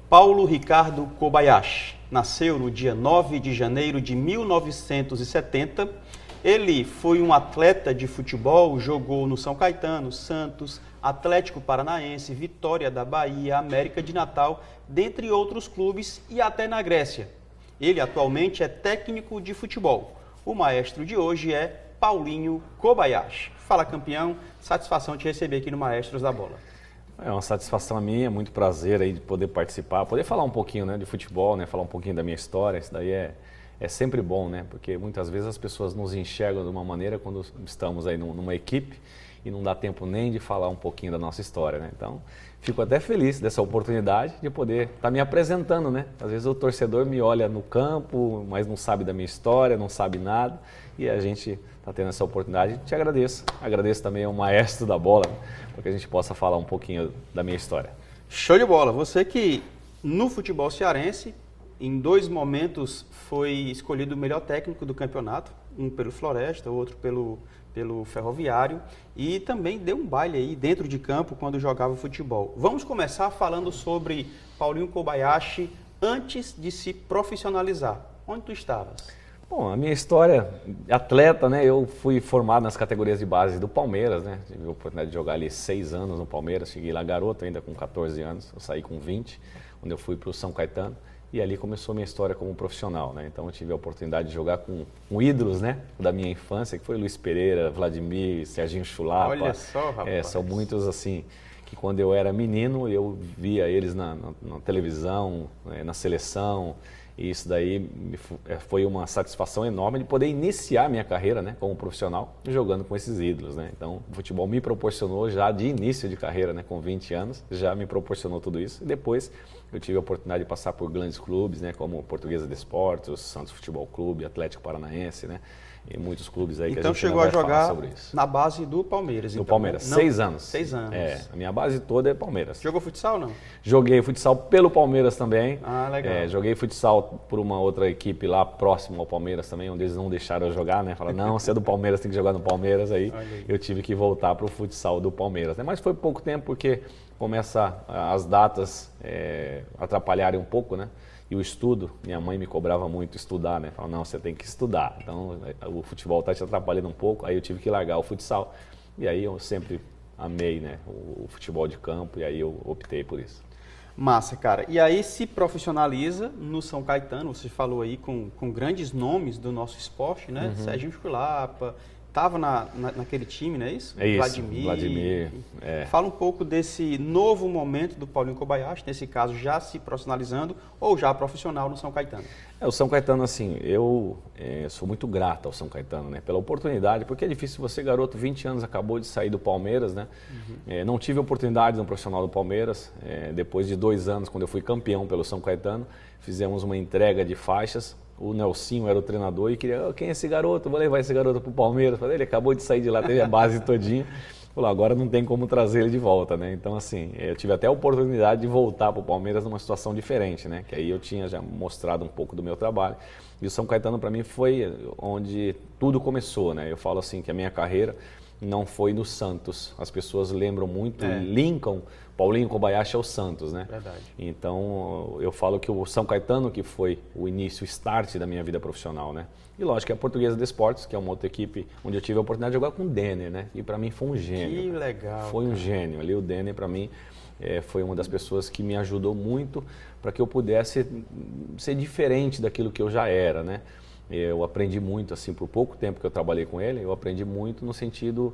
Paulo Ricardo Kobayashi nasceu no dia 9 de janeiro de 1970. Ele foi um atleta de futebol, jogou no São Caetano, Santos, Atlético Paranaense, Vitória da Bahia, América de Natal, dentre outros clubes e até na Grécia. Ele atualmente é técnico de futebol. O maestro de hoje é Paulinho Kobayashi. Fala, campeão, satisfação te receber aqui no Maestros da Bola. É uma satisfação a minha, muito prazer aí de poder participar, poder falar um pouquinho, né, de futebol, né, falar um pouquinho da minha história. Isso daí é sempre bom, né, porque muitas vezes as pessoas nos enxergam de uma maneira quando estamos aí numa equipe e não dá tempo nem de falar um pouquinho da nossa história, né. Então, fico até feliz dessa oportunidade de poder estar me apresentando, né. Às vezes o torcedor me olha no campo, mas não sabe da minha história, não sabe nada, e a gente está tendo essa oportunidade. Te agradeço. Agradeço também ao maestro da bola, para que a gente possa falar um pouquinho da minha história. Show de bola. Você que no futebol cearense, em 2 momentos foi escolhido o melhor técnico do campeonato, um pelo Floresta, outro pelo Ferroviário, e também deu um baile aí dentro de campo quando jogava futebol. Vamos começar falando sobre Paulinho Kobayashi antes de se profissionalizar. Onde tu estavas? Bom, a minha história, atleta, né, eu fui formado nas categorias de base do Palmeiras, né, tive a oportunidade de jogar ali 6 anos no Palmeiras, cheguei lá garoto ainda com 14 anos, eu saí com 20, quando eu fui para o São Caetano, e ali começou a minha história como profissional, né, então eu tive a oportunidade de jogar com ídolos, né, da minha infância, que foi Luiz Pereira, Vladimir, Serginho Chulapa. Olha só, rapaz. São muitos assim, que quando eu era menino, eu via eles na televisão, na seleção. E isso daí foi uma satisfação enorme de poder iniciar minha carreira, né, como profissional jogando com esses ídolos, né? Então, o futebol me proporcionou já de início de carreira, né, com 20 anos, já me proporcionou tudo isso. E depois eu tive a oportunidade de passar por grandes clubes, né, como Portuguesa de Esportes, Santos Futebol Clube, Atlético Paranaense, né? E muitos clubes aí que então, a gente chegou não vai a jogar falar sobre isso. Na base do Palmeiras. Do então, Palmeiras, não, 6 anos. 6 anos. A minha base toda é Palmeiras. Jogou futsal ou não? Joguei futsal pelo Palmeiras também. Ah, legal. Joguei futsal por uma outra equipe lá próximo ao Palmeiras também, onde eles não deixaram eu jogar, né? Falaram, não, você é do Palmeiras, tem que jogar no Palmeiras. Aí eu tive que voltar para o futsal do Palmeiras, né? Mas foi pouco tempo porque começa as datas atrapalharem um pouco, né? E o estudo, minha mãe me cobrava muito estudar, né? Falava, não, você tem que estudar. Então, o futebol está te atrapalhando um pouco, aí eu tive que largar o futsal. E aí eu sempre amei, né, o futebol de campo, e aí eu optei por isso. Massa, cara. E aí se profissionaliza no São Caetano, você falou aí com grandes nomes do nosso esporte, né? Serginho Chulapa, estava naquele time, não é isso? É isso, Vladimir. Fala um pouco desse novo momento do Paulinho Kobayashi, nesse caso já se profissionalizando ou já profissional no São Caetano. O São Caetano, assim, eu sou muito grato ao São Caetano, né, pela oportunidade, porque é difícil você, garoto, 20 anos, acabou de sair do Palmeiras, né? Não tive oportunidade no profissional do Palmeiras, depois de 2 anos, quando eu fui campeão pelo São Caetano, fizemos uma entrega de faixas. O Nelsinho era o treinador e queria, quem é esse garoto? Vou levar esse garoto para o Palmeiras. Falei, ele acabou de sair de lá, teve a base todinha. Falou, agora não tem como trazer ele de volta, né? Então, assim, eu tive até a oportunidade de voltar para o Palmeiras numa situação diferente, né? Que aí eu tinha já mostrado um pouco do meu trabalho. E o São Caetano, para mim, foi onde tudo começou, né? Eu falo assim, que a minha carreira não foi no Santos. As pessoas lembram muito, linkam Paulinho Kobayashi ao Santos, né? Verdade. Então, eu falo que o São Caetano que foi o início, o start da minha vida profissional, né? E lógico que a Portuguesa de Esportes, que é uma outra equipe onde eu tive a oportunidade de jogar com o Denner, né? E para mim foi um gênio. Que legal. Foi um gênio. Ali o Denner, para mim, foi uma das pessoas que me ajudou muito para que eu pudesse ser diferente daquilo que eu já era, né? Eu aprendi muito, assim, por pouco tempo que eu trabalhei com ele, eu aprendi muito no sentido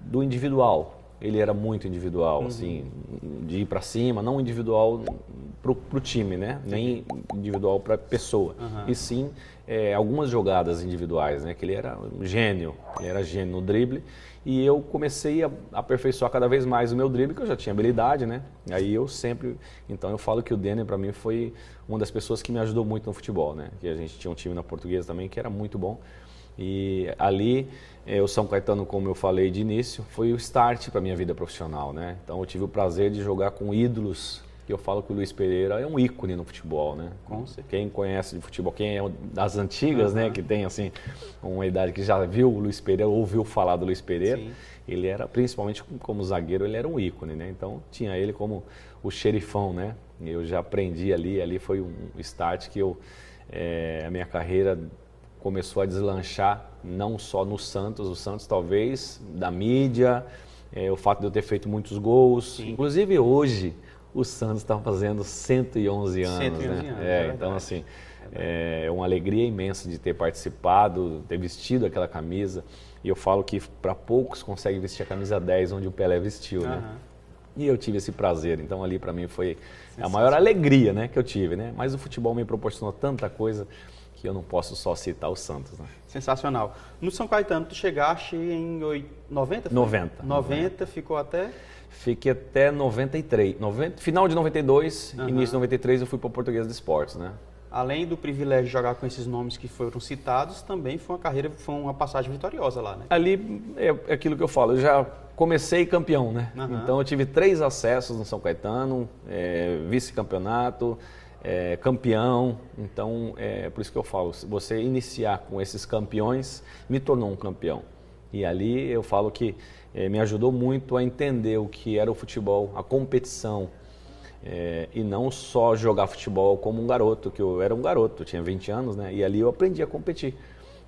do individual. Ele era muito individual, assim, de ir para cima, não individual pro time, né? Nem individual para pessoa. E sim, algumas jogadas individuais, né? Que ele era um gênio, no drible. E eu comecei a aperfeiçoar cada vez mais o meu drible, que eu já tinha habilidade, né? Aí eu sempre... Então eu falo que o Denner, para mim, foi uma das pessoas que me ajudou muito no futebol, né? Que a gente tinha um time na Portuguesa também que era muito bom. E ali, o São Caetano, como eu falei de início, foi o start para a minha vida profissional, né? Então eu tive o prazer de jogar com ídolos que eu falo que o Luiz Pereira é um ícone no futebol, né? Com certeza. Quem conhece de futebol, quem é das antigas, né, que tem assim uma idade que já viu o Luiz Pereira, ouviu falar do Luiz Pereira, Sim. ele era, principalmente como zagueiro, ele era um ícone, né? Então tinha ele como o xerifão, né? Eu já aprendi ali foi um start que a minha carreira começou a deslanchar, não só no Santos, o Santos talvez, da mídia, o fato de eu ter feito muitos gols, Sim. Inclusive hoje o Santos está fazendo 111 anos, 111 né? anos, Então assim, é uma alegria imensa de ter participado, ter vestido aquela camisa, e eu falo que para poucos consegue vestir a camisa 10 onde o Pelé vestiu, né? E eu tive esse prazer, então ali para mim foi a maior alegria, né, que eu tive, né? Mas o futebol me proporcionou tanta coisa que eu não posso só citar o Santos, né? Sensacional. No São Caetano, tu chegaste em 90? 90, ficou até... Fiquei até 93, final de 92, início de 93 eu fui para o Portuguesa de Esportes, né? Além do privilégio de jogar com esses nomes que foram citados, também foi uma passagem vitoriosa lá, né? Ali é aquilo que eu falo, eu já comecei campeão, né? Então eu tive 3 acessos no São Caetano, vice-campeonato, campeão. Então é por isso que eu falo, se você iniciar com esses campeões, me tornou um campeão. E ali eu falo que me ajudou muito a entender o que era o futebol, a competição. E não só jogar futebol como um garoto, que eu era um garoto, eu tinha 20 anos, né? E ali eu aprendi a competir.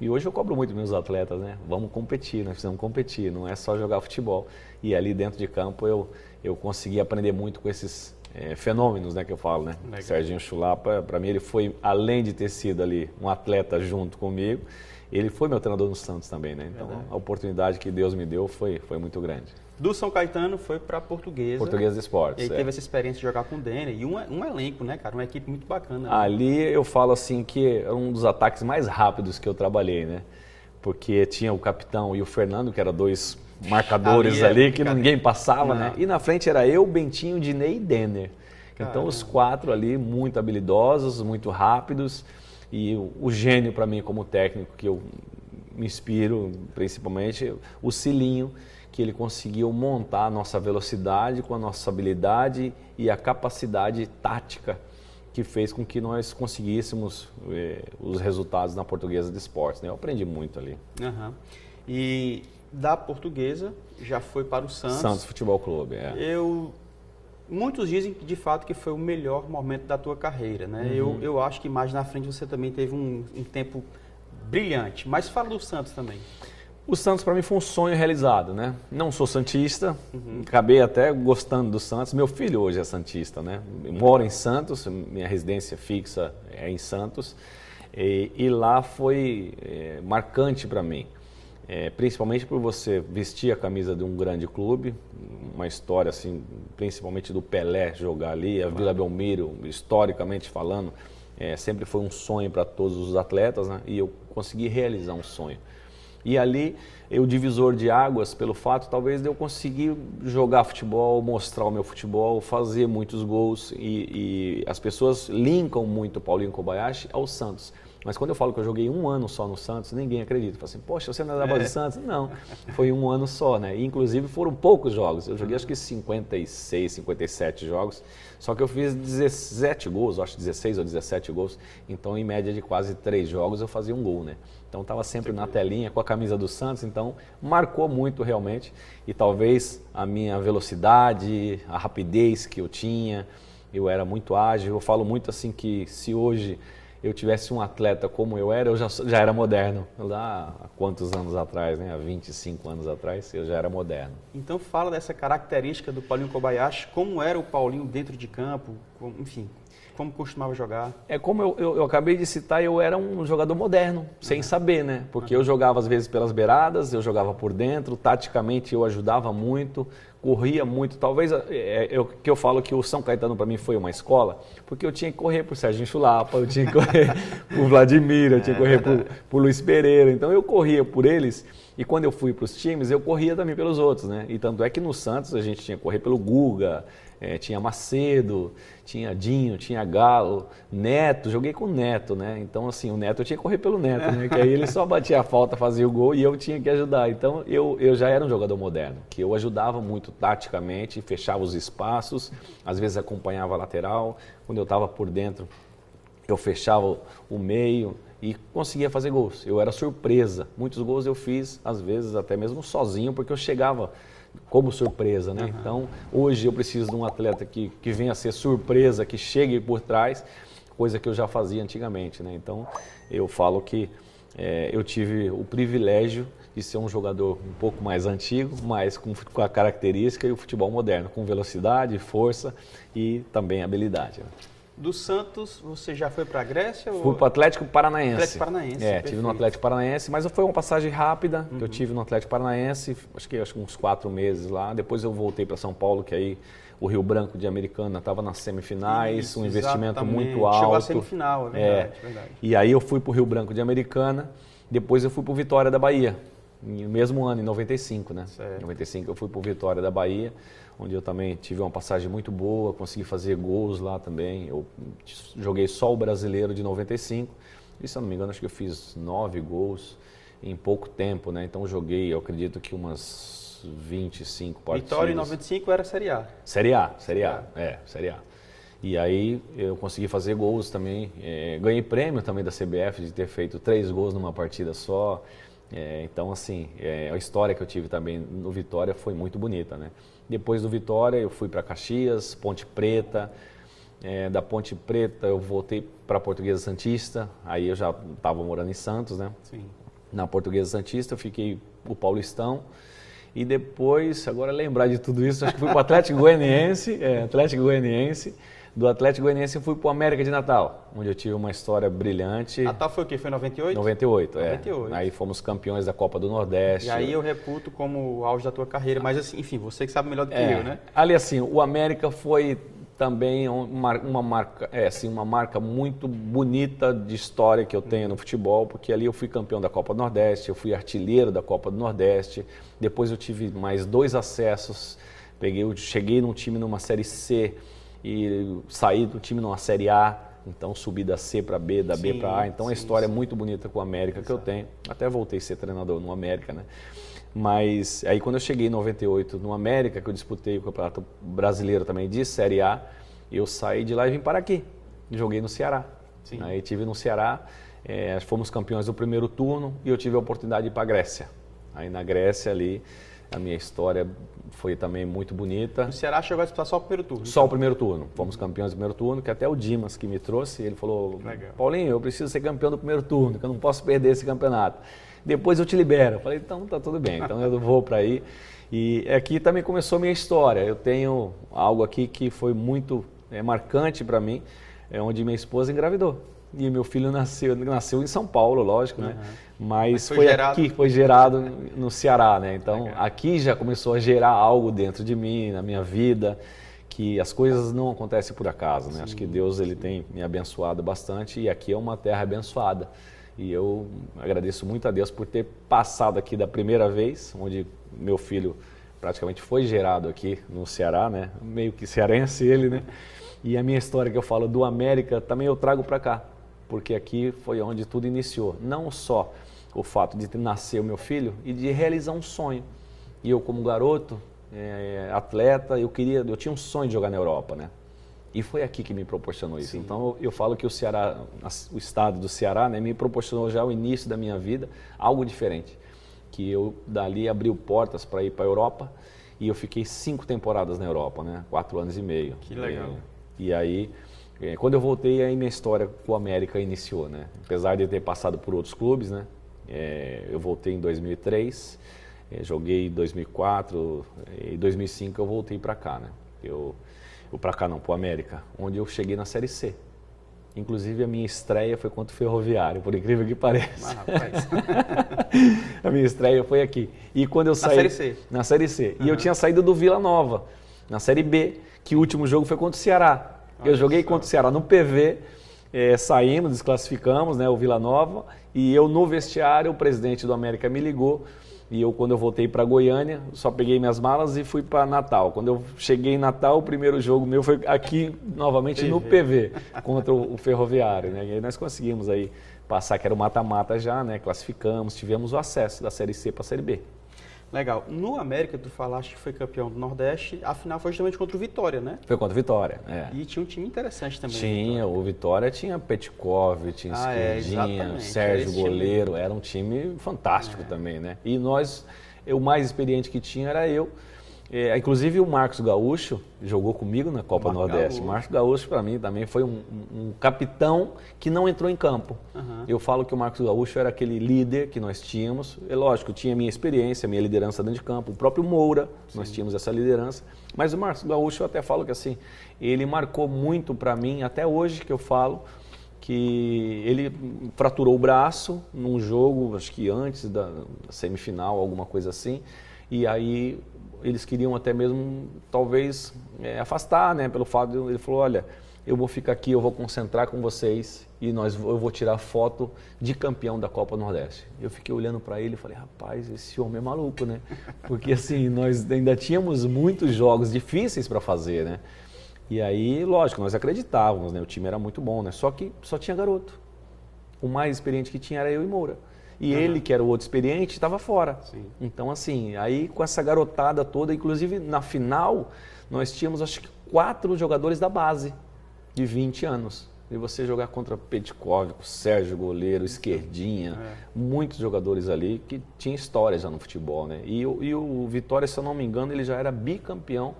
E hoje eu cobro muito meus atletas, né? Vamos competir, nós precisamos competir, não é só jogar futebol. E ali dentro de campo eu consegui aprender muito com esses fenômenos, né, que eu falo, né? Legal. Serginho Chulapa, para mim ele foi, além de ter sido ali um atleta junto comigo, ele foi meu treinador no Santos também, né? Então a oportunidade que Deus me deu foi muito grande. Do São Caetano foi para Portuguesa. Portuguesa de Esportes. E aí teve essa experiência de jogar com o Denner e um elenco, né, cara? Uma equipe muito bacana. Né? Ali eu falo assim que é um dos ataques mais rápidos que eu trabalhei, né? Porque tinha o capitão e o Fernando, que eram 2 marcadores ali que ninguém passava, né? E na frente era eu, Bentinho, Dinei e Denner. Então os 4 ali muito habilidosos, muito rápidos. E o gênio para mim como técnico, que eu me inspiro principalmente, o Cilinho, que ele conseguiu montar a nossa velocidade com a nossa habilidade e a capacidade tática que fez com que nós conseguíssemos os resultados na Portuguesa de Esportes, né? Eu aprendi muito ali. E da Portuguesa já foi para o Santos. Santos Futebol Clube, Muitos dizem que de fato que foi o melhor momento da tua carreira, né? Eu acho que mais na frente você também teve um tempo brilhante, mas fala do Santos também. O Santos para mim foi um sonho realizado, né? Não sou santista, acabei até gostando do Santos. Meu filho hoje é santista, né? Eu moro em Santos, minha residência fixa é em Santos. E lá foi marcante para mim, principalmente por você vestir a camisa de um grande clube, uma história assim, principalmente do Pelé jogar ali, a Vila Belmiro, historicamente falando, sempre foi um sonho para todos os atletas, né? E eu consegui realizar um sonho. E ali, o divisor de águas, pelo fato, talvez, de eu conseguir jogar futebol, mostrar o meu futebol, fazer muitos gols. E as pessoas linkam muito o Paulinho Kobayashi ao Santos. Mas quando eu falo que eu joguei 1 ano só no Santos, ninguém acredita. Fala assim, poxa, você não é da base do Santos? Não, foi 1 ano só, né? E, inclusive, foram poucos jogos. Eu joguei, acho que 56, 57 jogos. Só que eu fiz 17 gols, acho 16 ou 17 gols. Então, em média de quase 3 jogos, eu fazia um gol, né? Então, estava sempre na telinha com a camisa do Santos. Então, marcou muito realmente. E talvez a minha velocidade, a rapidez que eu tinha, eu era muito ágil. Eu falo muito assim que se hoje eu tivesse um atleta como eu já era moderno. Lá há quantos anos atrás, né? Há 25 anos atrás, eu já era moderno. Então fala dessa característica do Paulinho Kobayashi, como era o Paulinho dentro de campo, enfim, como costumava jogar. Como eu acabei de citar, eu era um jogador moderno, sem saber, né? Porque eu jogava às vezes pelas beiradas, eu jogava por dentro, taticamente eu ajudava muito, corria muito. Talvez que eu falo que o São Caetano para mim foi uma escola, porque eu tinha que correr por Serginho Chulapa, eu tinha que correr por Vladimir, eu tinha que correr por Luiz Pereira. Então eu corria por eles E quando eu fui para os times, eu corria também pelos outros, né? E tanto é que no Santos a gente tinha que correr pelo Guga, tinha Macedo, tinha Dinho, tinha Galo, Neto, joguei com o Neto, né? Então, assim, o Neto eu tinha que correr pelo Neto, né? Que aí ele só batia a falta, fazia o gol e eu tinha que ajudar. Então, eu já era um jogador moderno, que eu ajudava muito taticamente, fechava os espaços, às vezes acompanhava a lateral, quando eu estava por dentro, eu fechava o meio e conseguia fazer gols. Eu era surpresa. Muitos gols eu fiz, às vezes até mesmo sozinho, porque eu chegava como surpresa, né? Uhum. Então, hoje eu preciso de um atleta que venha a ser surpresa, que chegue por trás, coisa que eu já fazia antigamente, né? Então, eu falo que eu tive o privilégio de ser um jogador um pouco mais antigo, mas com a característica e o futebol moderno, com velocidade, força e também habilidade, né? Do Santos, você já foi para a Grécia? Fui para o Atlético Paranaense. Atlético Paranaense, tive no Atlético Paranaense, mas foi uma passagem rápida que eu tive no Atlético Paranaense, acho que uns 4 meses lá. Depois eu voltei para São Paulo, que aí o Rio Branco de Americana estava nas semifinais, um investimento muito alto. Chegou à semifinal, é verdade. E aí eu fui para o Rio Branco de Americana, depois eu fui para o Vitória da Bahia, no mesmo ano, em 95, né? Em 95 eu fui para o Vitória da Bahia, onde eu também tive uma passagem muito boa, consegui fazer gols lá também. Eu joguei só o Brasileiro de 95 e, se eu não me engano, acho que eu fiz 9 gols em pouco tempo, né? Então joguei, eu acredito que umas 25 partidas. Vitória em 95 era Série A. Série A. Série A. E aí eu consegui fazer gols também, ganhei prêmio também da CBF de ter feito 3 gols numa partida só. Então, assim, a história que eu tive também no Vitória foi muito bonita, né? Depois do Vitória, eu fui para Caxias, Ponte Preta. Da Ponte Preta, eu voltei para a Portuguesa Santista. Aí eu já estava morando em Santos, né? Sim. Na Portuguesa Santista, eu fiquei o Paulistão. E depois, agora lembrar de tudo isso, acho que fui para o Atlético Goianiense. Do Atlético Goianiense eu fui para o América de Natal, onde eu tive uma história brilhante. Natal foi o quê? Foi em 98? 98, 98. Aí fomos campeões da Copa do Nordeste. E aí eu reputo como o auge da tua carreira, mas assim, enfim, você que sabe melhor do que eu, né? Ali assim, o América foi também uma marca muito bonita de história que eu tenho no futebol, porque ali eu fui campeão da Copa do Nordeste, eu fui artilheiro da Copa do Nordeste, depois eu tive mais 2 acessos, cheguei num time numa Série C, e saí do time numa Série A, então subi da C para B, da B para A. Então a história é muito bonita com o América que eu tenho. Até voltei a ser treinador no América, né? Mas aí quando eu cheguei em 98 no América, que eu disputei o Campeonato Brasileiro também de Série A, eu saí de lá e vim para aqui. Joguei no Ceará. Sim. Aí tive no Ceará, fomos campeões do primeiro turno e eu tive a oportunidade de ir para a Grécia. Aí na Grécia ali, a minha história foi também muito bonita. O Ceará chegou a disputar só o primeiro turno? Só o primeiro turno. Fomos campeões do primeiro turno, que até o Dimas que me trouxe, ele falou, legal. Paulinho, eu preciso ser campeão do primeiro turno, que eu não posso perder esse campeonato. Depois eu te libero. Eu falei, então tá tudo bem, então eu vou para aí. E aqui também começou a minha história. Eu tenho algo aqui que foi muito marcante para mim, onde minha esposa engravidou. E meu filho nasceu em São Paulo, lógico, né? Mas foi gerado no Ceará, né? Então, aqui já começou a gerar algo dentro de mim, na minha vida, que as coisas não acontecem por acaso, né? Sim, acho que Deus ele tem me abençoado bastante e aqui é uma terra abençoada. E eu agradeço muito a Deus por ter passado aqui da primeira vez, onde meu filho praticamente foi gerado aqui no Ceará, né? Meio que cearense ele, né? E a minha história que eu falo do América também eu trago para cá. Porque aqui foi onde tudo iniciou. Não só o fato de nascer o meu filho e de realizar um sonho. E eu como garoto, atleta, eu tinha um sonho de jogar na Europa, né? E foi aqui que me proporcionou isso. Sim. Então eu falo que o Ceará, o estado do Ceará, né, me proporcionou já o início da minha vida algo diferente. Que eu dali abriu portas para ir para a Europa e eu fiquei 5 temporadas na Europa, né? 4 anos e meio. Que legal. E aí, quando eu voltei, aí minha história com o América iniciou, né? Apesar de eu ter passado por outros clubes, né? Eu voltei em 2003, joguei em 2004 e em 2005 eu voltei para cá, né? Para cá não, para o América, onde eu cheguei na Série C. Inclusive a minha estreia foi contra o Ferroviário, por incrível que pareça. Rapaz. A minha estreia foi aqui. E quando eu saí... Na Série C? Na Série C. E eu tinha saído do Vila Nova, na Série B, que o último jogo foi contra o Ceará. Eu joguei contra o Ceará no PV, saímos, desclassificamos, né, o Vila Nova, e eu no vestiário, o presidente do América me ligou E quando eu voltei para Goiânia, só peguei minhas malas e fui para Natal. Quando eu cheguei em Natal, o primeiro jogo meu foi aqui, novamente, no PV, contra o Ferroviário, né? E aí nós conseguimos aí passar, que era o mata-mata já, né? Classificamos, tivemos o acesso da Série C para a Série B. Legal. No América, tu falaste que foi campeão do Nordeste, a final foi justamente contra o Vitória, né? Foi contra o Vitória, é. E tinha um time interessante também. Tinha, o Vitória tinha Petkov, tinha Esquerdinha, Sérgio Goleiro, era um time fantástico também, né? E o mais experiente que tinha era eu. Inclusive o Marcos Gaúcho jogou comigo na Copa Nordeste. Marcos Gaúcho para mim também foi um capitão que não entrou em campo. Eu falo que o Marcos Gaúcho era aquele líder que nós tínhamos. Lógico, tinha a minha experiência, a minha liderança dentro de campo. O próprio Moura, nós tínhamos essa liderança. Mas o Marcos Gaúcho eu até falo que assim, ele marcou muito para mim, até hoje que eu falo, que ele fraturou o braço num jogo, acho que antes da semifinal, alguma coisa assim. E aí eles queriam até mesmo, talvez, afastar, né? Pelo fato de ele falou, olha, eu vou ficar aqui, eu vou concentrar com vocês e eu vou tirar foto de campeão da Copa Nordeste. Eu fiquei olhando para ele e falei, rapaz, esse homem é maluco, né? Porque assim, nós ainda tínhamos muitos jogos difíceis para fazer, né? E aí, lógico, nós acreditávamos, né? O time era muito bom, né? Só que só tinha garoto. O mais experiente que tinha era eu e Moura. E ele, que era o outro experiente, estava fora. Sim. Então, assim, aí com essa garotada toda, inclusive na final, nós tínhamos acho que 4 jogadores da base, de 20 anos. E você jogar contra Petkov, Sérgio Goleiro, Esquerdinha, muitos jogadores ali que tinham história já no futebol, né? E o Vitória, se eu não me engano, ele já era bicampeão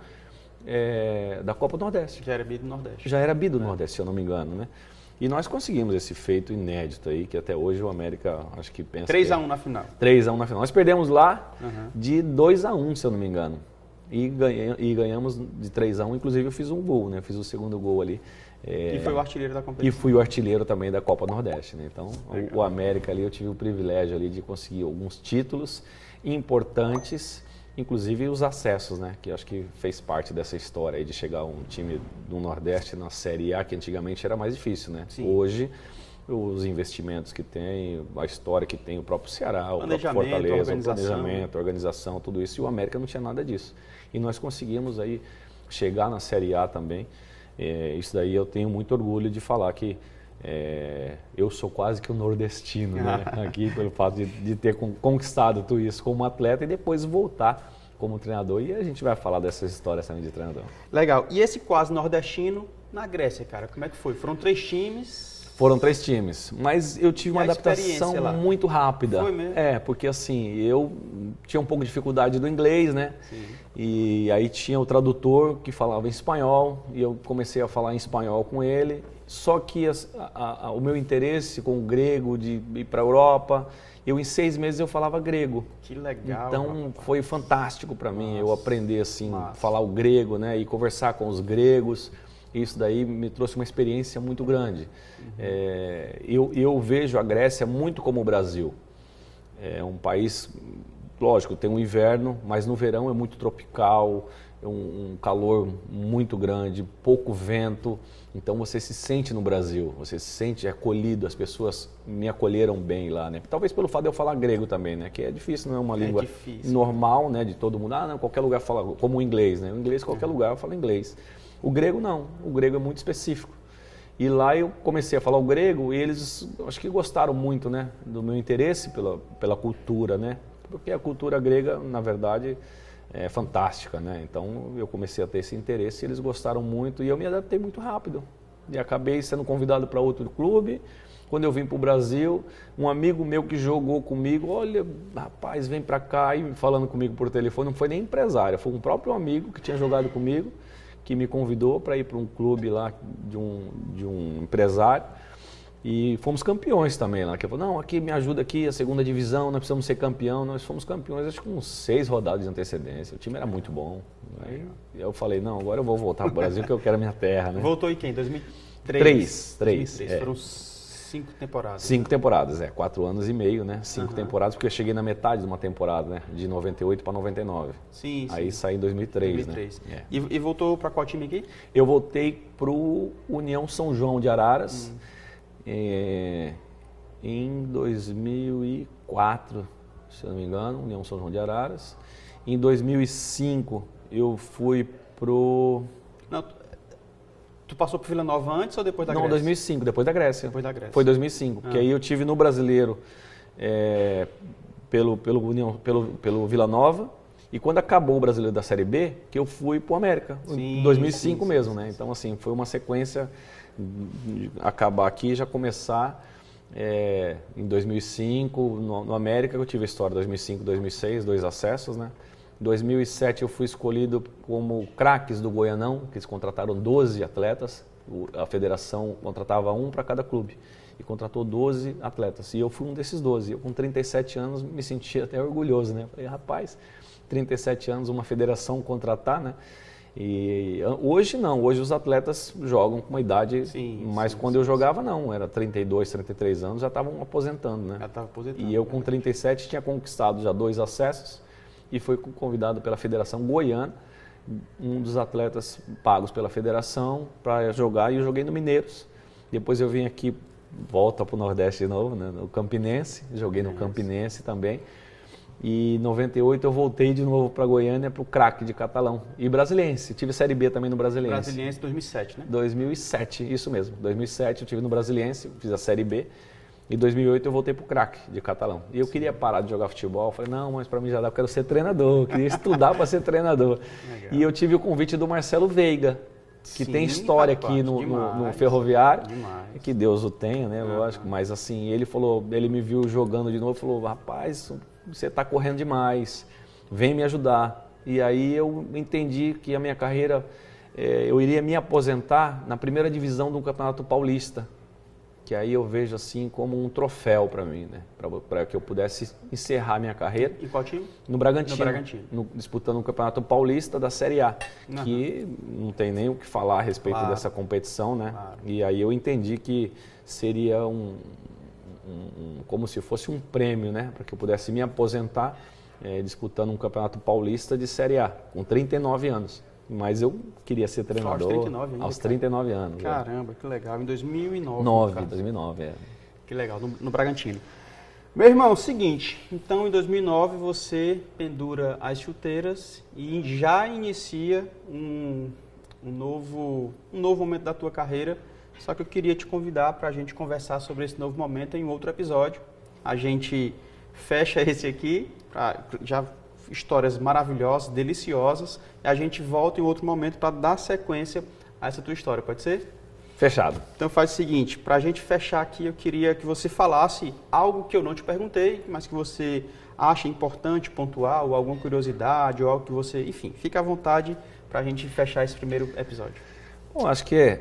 da Copa do Nordeste. Já era bi do Nordeste. Já era bi do Nordeste, se eu não me engano, né? E nós conseguimos esse feito inédito aí, que até hoje o América, acho que pensa 3-1 na final. 3-1 na final. Nós perdemos lá de 2-1, se eu não me engano. E ganhamos de 3-1, inclusive eu fiz um gol, né? Eu fiz o segundo gol ali. E foi o artilheiro da competição. E fui o artilheiro também da Copa Nordeste, né? Então, o América ali, eu tive o privilégio ali de conseguir alguns títulos importantes, inclusive os acessos, né? Que acho que fez parte dessa história aí de chegar um time do Nordeste na Série A, que antigamente era mais difícil, né? Sim. Hoje, os investimentos que tem, a história que tem, o próprio Ceará, o próprio Fortaleza, o planejamento, a organização, tudo isso, e o América não tinha nada disso. E nós conseguimos aí chegar na Série A também. Isso daí eu tenho muito orgulho de falar que eu sou quase que um nordestino, né? Aqui pelo fato de ter conquistado tudo isso como atleta e depois voltar como treinador. E a gente vai falar dessas histórias também de treinador. Legal. E esse quase nordestino na Grécia, cara, como é que foi? Foram 3 times? Foram 3 times, mas eu tive uma adaptação muito rápida. Foi mesmo? Porque assim, eu tinha um pouco de dificuldade do inglês, né? Sim. E aí tinha o tradutor que falava em espanhol e eu comecei a falar em espanhol com ele. Só que o meu interesse com o grego de ir para a Europa, em 6 meses eu falava grego. Que legal. Então foi fantástico para mim eu aprender assim, falar o grego, né? E conversar com os gregos. Isso daí me trouxe uma experiência muito grande. Eu vejo a Grécia muito como o Brasil. É um país, lógico, tem um inverno, mas no verão é muito tropical, um calor muito grande, pouco vento. Então você se sente no Brasil, você se sente acolhido, as pessoas me acolheram bem lá, né? Talvez pelo fato de eu falar grego também, né? Que é difícil, não é uma língua normal, né? De todo mundo. Não, qualquer lugar fala, como o inglês, né? O inglês, qualquer lugar eu falo inglês. O grego não, o grego é muito específico. E lá eu comecei a falar o grego e eles, acho que gostaram muito, né, do meu interesse pela cultura, né? Porque a cultura grega, na verdade, é fantástica, né? Então eu comecei a ter esse interesse e eles gostaram muito e eu me adaptei muito rápido. E acabei sendo convidado para outro clube. Quando eu vim para o Brasil, um amigo meu que jogou comigo, olha, rapaz, vem para cá, e falando comigo por telefone, não foi nem empresário, foi um próprio amigo que tinha jogado comigo, que me convidou para ir para um clube lá de um empresário e fomos campeões também lá. Que falou, não, aqui me ajuda aqui, a 2ª divisão, nós precisamos ser campeão. Nós fomos campeões, acho que com 6 rodadas de antecedência. O time era muito bom. Aí eu falei, não, agora eu vou voltar para o Brasil que eu quero a minha terra, né? Voltou em quem? 2003? 2003. Foram 5 temporadas. 5 temporadas, 4 anos e meio, né? 5 temporadas, porque eu cheguei na metade de uma temporada, né? De 98 para 99. Sim. Aí saí em 2003, né? E voltou para qual time aqui? Eu voltei para o União São João de Araras em 2004, se eu não me engano, União São João de Araras. Em 2005 eu fui pro... Não, tu passou pro Vila Nova antes ou depois da Grécia? Não, 2005, depois da Grécia. Depois da Grécia. Foi 2005, porque aí eu tive no Brasileiro pelo Vila Nova, e quando acabou o Brasileiro da Série B, que eu fui pro América, em 2005 mesmo, né? Então, assim, foi uma sequência de acabar aqui e já começar em 2005, no América, eu tive a história 2005, 2006, 2 acessos, né? Em 2007 eu fui escolhido como craques do Goianão, que eles contrataram 12 atletas, a federação contratava um para cada clube, e contratou 12 atletas, e eu fui um desses 12. Eu com 37 anos me sentia até orgulhoso, né? Falei, rapaz, 37 anos uma federação contratar, né? E hoje não, hoje os atletas jogam com uma idade, mas quando eu jogava não, era 32, 33 anos, já estavam aposentando, né? Já estava aposentando. E eu com 37 tinha conquistado já 2 acessos, e fui convidado pela Federação Goiana, um dos atletas pagos pela federação para jogar, e eu joguei no Mineiros. Depois eu vim aqui, volta para o Nordeste de novo, né, no Campinense, joguei no Campinense também. E em 98 eu voltei de novo para Goiânia, para o craque de Catalão. E Brasiliense, tive Série B também no Brasiliense. Brasiliense 2007, né? 2007, isso mesmo. 2007 eu tive no Brasiliense, fiz a Série B. Em 2008 eu voltei pro craque de Catalão. E eu queria parar de jogar futebol. Eu falei, não, mas para mim já dá, eu quero ser treinador. Eu queria estudar para ser treinador. Legal. E eu tive o convite do Marcelo Veiga, que tem história aqui no Ferroviário. Demais. Que Deus o tenha, né? Lógico. Mas assim, ele falou, ele me viu jogando de novo e falou, rapaz, você está correndo demais, vem me ajudar. E aí eu entendi que a minha carreira, eu iria me aposentar na primeira divisão do Campeonato Paulista. Que aí eu vejo assim como um troféu para mim, né? Para que eu pudesse encerrar minha carreira. E qual time? No Bragantino. Disputando o Campeonato Paulista da Série A, que não tem nem o que falar a respeito dessa competição, né? Claro. E aí eu entendi que seria como se fosse um prêmio, né? Para que eu pudesse me aposentar disputando um Campeonato Paulista de Série A, com 39 anos. Mas eu queria ser treinador aos 39 anos. Caramba, que legal. Em 2009. 2009, Que legal, no Bragantino. Meu irmão, seguinte, então em 2009 você pendura as chuteiras e já inicia um novo momento da tua carreira, só que eu queria te convidar para a gente conversar sobre esse novo momento em outro episódio. A gente fecha esse aqui, já histórias maravilhosas, deliciosas, e a gente volta em outro momento para dar sequência a essa tua história, pode ser? Fechado. Então faz o seguinte, para a gente fechar aqui, eu queria que você falasse algo que eu não te perguntei, mas que você acha importante pontuar, ou alguma curiosidade, ou algo que você... Enfim, fica à vontade para a gente fechar esse primeiro episódio. Bom, acho que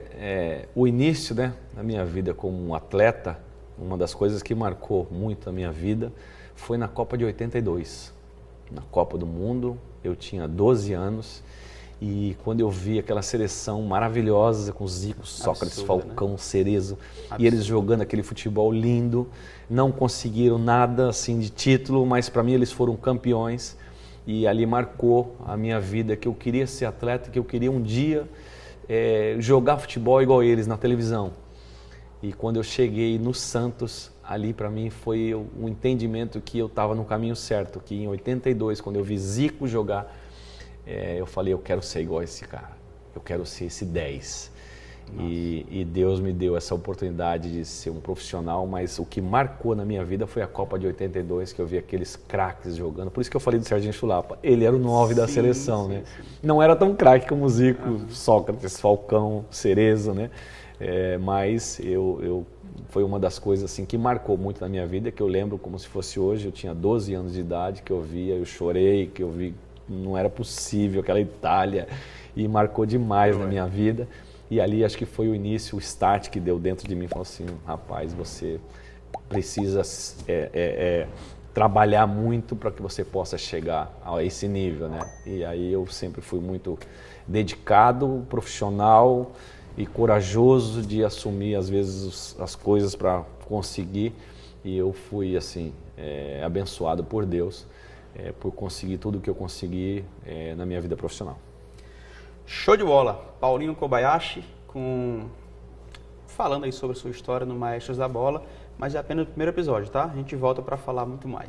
o início, né, da minha vida como um atleta, uma das coisas que marcou muito a minha vida foi na Copa de 82. Na Copa do Mundo, eu tinha 12 anos e quando eu vi aquela seleção maravilhosa com Zico, Sócrates, Falcão, né? Cerezo, e eles jogando aquele futebol lindo, não conseguiram nada assim de título, mas para mim eles foram campeões e ali marcou a minha vida, que eu queria ser atleta, que eu queria um dia jogar futebol igual eles na televisão. E quando eu cheguei no Santos, ali para mim foi um entendimento que eu estava no caminho certo, que em 82, quando eu vi Zico jogar, eu falei, eu quero ser igual a esse cara, eu quero ser esse 10. E Deus me deu essa oportunidade de ser um profissional, mas o que marcou na minha vida foi a Copa de 82, que eu vi aqueles craques jogando. Por isso que eu falei do Serginho Chulapa, ele era o 9 da seleção, né? Não era tão craque como o Zico, Sócrates, Falcão, Cerezo, né? Mas foi uma das coisas assim que marcou muito na minha vida, que eu lembro como se fosse hoje. Eu tinha 12 anos de idade, que eu via, eu chorei, que eu vi, não era possível, aquela Itália, e marcou demais na minha vida. E ali acho que foi o início, o start que deu dentro de mim, falou assim, rapaz, você precisa trabalhar muito para que você possa chegar a esse nível, né? E aí eu sempre fui muito dedicado, profissional e corajoso de assumir às vezes as coisas para conseguir, e eu fui assim abençoado por Deus por conseguir tudo o que eu consegui na minha vida profissional. Show de bola! Paulinho Kobayashi falando aí sobre a sua história no Maestros da Bola, mas é apenas o primeiro episódio, tá? A gente volta para falar muito mais.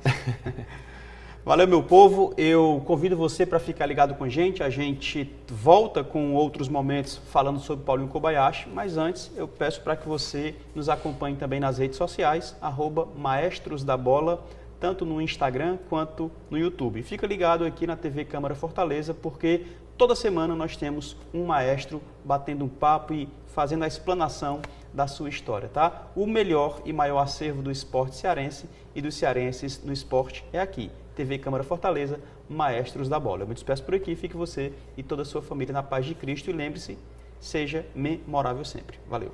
Valeu, meu povo. Eu convido você para ficar ligado com a gente volta com outros momentos falando sobre Paulinho Kobayashi, mas antes eu peço para que você nos acompanhe também nas redes sociais, @Maestros da Bola, tanto no Instagram quanto no YouTube. Fica ligado aqui na TV Câmara Fortaleza, porque toda semana nós temos um maestro batendo um papo e fazendo a explanação da sua história, tá? O melhor e maior acervo do esporte cearense e dos cearenses no esporte é aqui. TV Câmara Fortaleza, Maestros da Bola. Eu me despeço por aqui, fique você e toda a sua família na paz de Cristo e lembre-se, seja memorável sempre. Valeu!